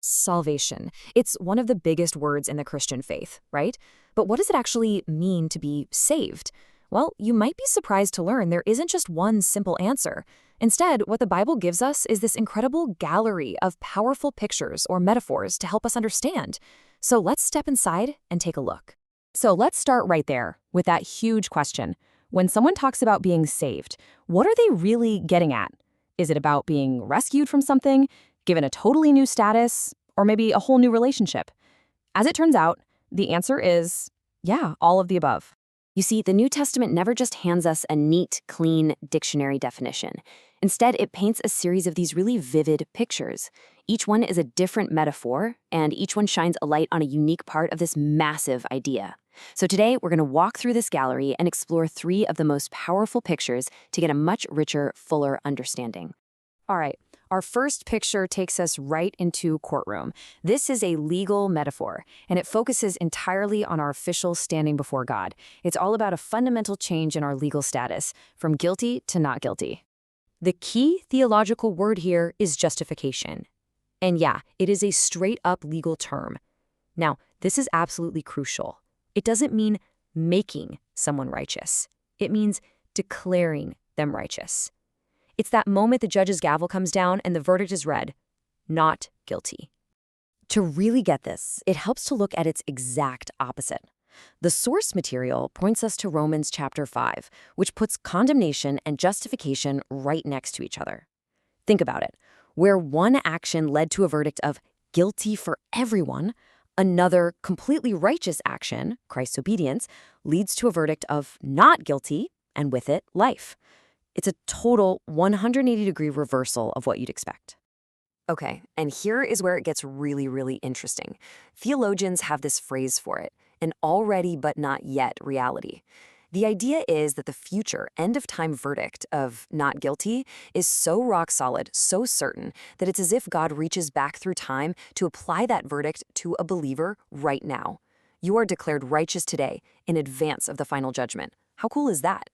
Salvation. It's one of the biggest words in the Christian faith, right? But what does it actually mean to be saved? Well, you might be surprised to learn there isn't just one simple answer. Instead, what the Bible gives us is this incredible gallery of powerful pictures or metaphors to help us understand. So let's step inside and take a look. So let's start right there with that huge question. When someone talks about being saved, what are they really getting at? Is it about being rescued from something, given a totally new status, or maybe a whole new relationship? As it turns out, the answer is, yeah, all of the above. You see, the New Testament never just hands us a neat, clean dictionary definition. Instead, it paints a series of these really vivid pictures. Each one is a different metaphor, and each one shines a light on a unique part of this massive idea. So today, we're going to walk through this gallery and explore 3 of the most powerful pictures to get a much richer, fuller understanding. All right, our first picture takes us right into courtroom. This is a legal metaphor, and it focuses entirely on our official standing before God. It's all about a fundamental change in our legal status, from guilty to not guilty. The key theological word here is justification. And yeah, it is a straight-up legal term. Now, this is absolutely crucial. It doesn't mean making someone righteous. It means declaring them righteous. It's that moment the judge's gavel comes down and the verdict is read, not guilty. To really get this, it helps to look at its exact opposite. The source material points us to Romans chapter 5, which puts condemnation and justification right next to each other. Think about it. Where one action led to a verdict of guilty for everyone, another completely righteous action, Christ's obedience, leads to a verdict of not guilty, and with it, life. It's a total 180-degree reversal of what you'd expect. Okay, and here is where it gets really, really interesting. Theologians have this phrase for it, an already but not yet reality. The idea is that the future end-of-time verdict of not guilty is so rock solid, so certain, that it's as if God reaches back through time to apply that verdict to a believer right now. You are declared righteous today in advance of the final judgment. How cool is that?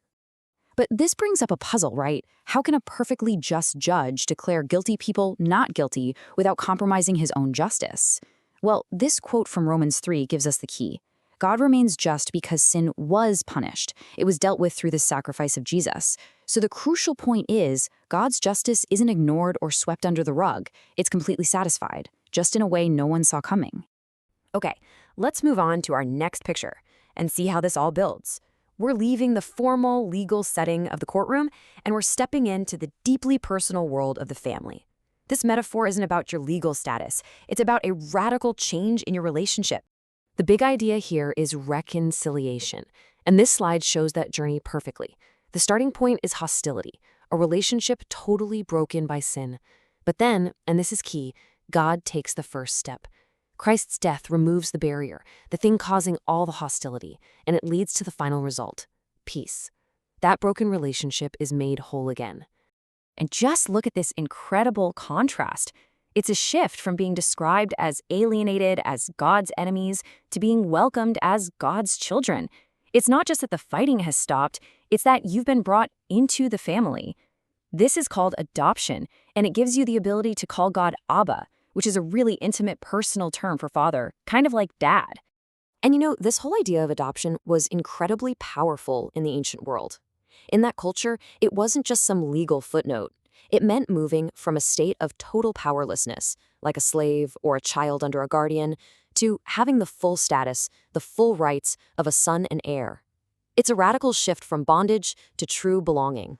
But this brings up a puzzle, right? How can a perfectly just judge declare guilty people not guilty without compromising his own justice? Well, this quote from Romans 3 gives us the key. God remains just because sin was punished. It was dealt with through the sacrifice of Jesus. So the crucial point is, God's justice isn't ignored or swept under the rug. It's completely satisfied, just in a way no one saw coming. Okay, let's move on to our next picture and see how this all builds. We're leaving the formal legal setting of the courtroom, and we're stepping into the deeply personal world of the family. This metaphor isn't about your legal status. It's about a radical change in your relationship. The big idea here is reconciliation, and this slide shows that journey perfectly. The starting point is hostility, a relationship totally broken by sin. But then, and this is key, God takes the first step. Christ's death removes the barrier, the thing causing all the hostility, and it leads to the final result, peace. That broken relationship is made whole again. And just look at this incredible contrast. It's a shift from being described as alienated, as God's enemies, to being welcomed as God's children. It's not just that the fighting has stopped, it's that you've been brought into the family. This is called adoption, and it gives you the ability to call God Abba, which is a really intimate, personal term for father, kind of like dad. And you know, this whole idea of adoption was incredibly powerful in the ancient world. In that culture, it wasn't just some legal footnote. It meant moving from a state of total powerlessness, like a slave or a child under a guardian, to having the full status, the full rights of a son and heir. It's a radical shift from bondage to true belonging.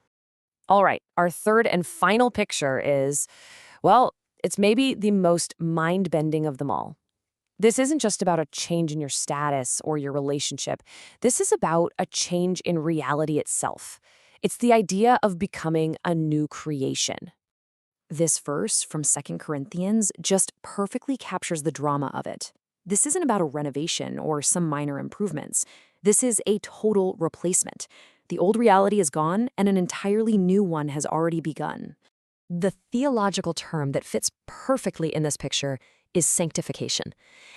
All right, our third and final picture is, well, it's maybe the most mind-bending of them all. This isn't just about a change in your status or your relationship. This is about a change in reality itself. It's the idea of becoming a new creation. This verse from 2 Corinthians just perfectly captures the drama of it. This isn't about a renovation or some minor improvements. This is a total replacement. The old reality is gone, and an entirely new one has already begun. The theological term that fits perfectly in this picture is sanctification.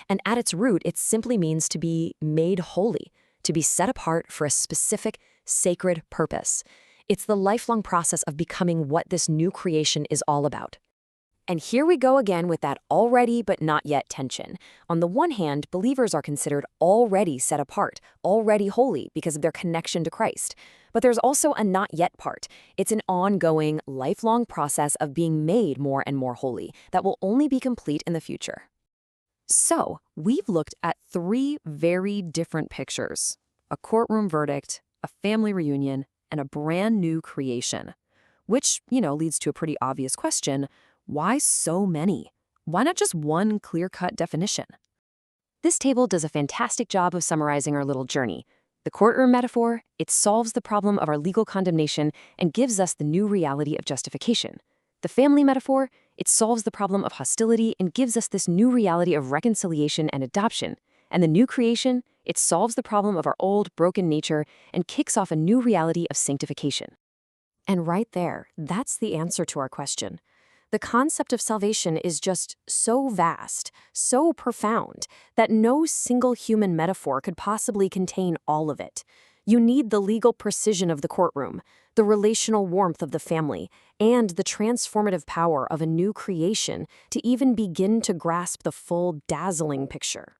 And at its root, it simply means to be made holy, to be set apart for a specific, sacred purpose. It's the lifelong process of becoming what this new creation is all about. And here we go again with that already but not yet tension. On the one hand, believers are considered already set apart, already holy because of their connection to Christ. But there's also a not yet part. It's an ongoing, lifelong process of being made more and more holy that will only be complete in the future. So, we've looked at three very different pictures: a courtroom verdict, a family reunion, and a brand new creation. Which, leads to a pretty obvious question: why so many? Why not just one clear-cut definition? This table does a fantastic job of summarizing our little journey. The courtroom metaphor, it solves the problem of our legal condemnation and gives us the new reality of justification. The family metaphor, it solves the problem of hostility and gives us this new reality of reconciliation and adoption. And the new creation, it solves the problem of our old, broken nature and kicks off a new reality of sanctification. And right there, that's the answer to our question. The concept of salvation is just so vast, so profound, that no single human metaphor could possibly contain all of it. You need the legal precision of the courtroom, the relational warmth of the family, and the transformative power of a new creation to even begin to grasp the full, dazzling picture.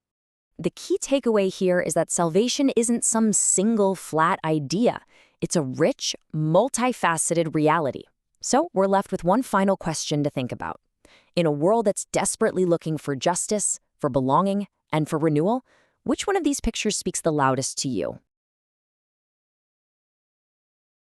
The key takeaway here is that salvation isn't some single, flat idea. It's a rich, multifaceted reality. So we're left with one final question to think about. In a world that's desperately looking for justice, for belonging, and for renewal, which one of these pictures speaks the loudest to you?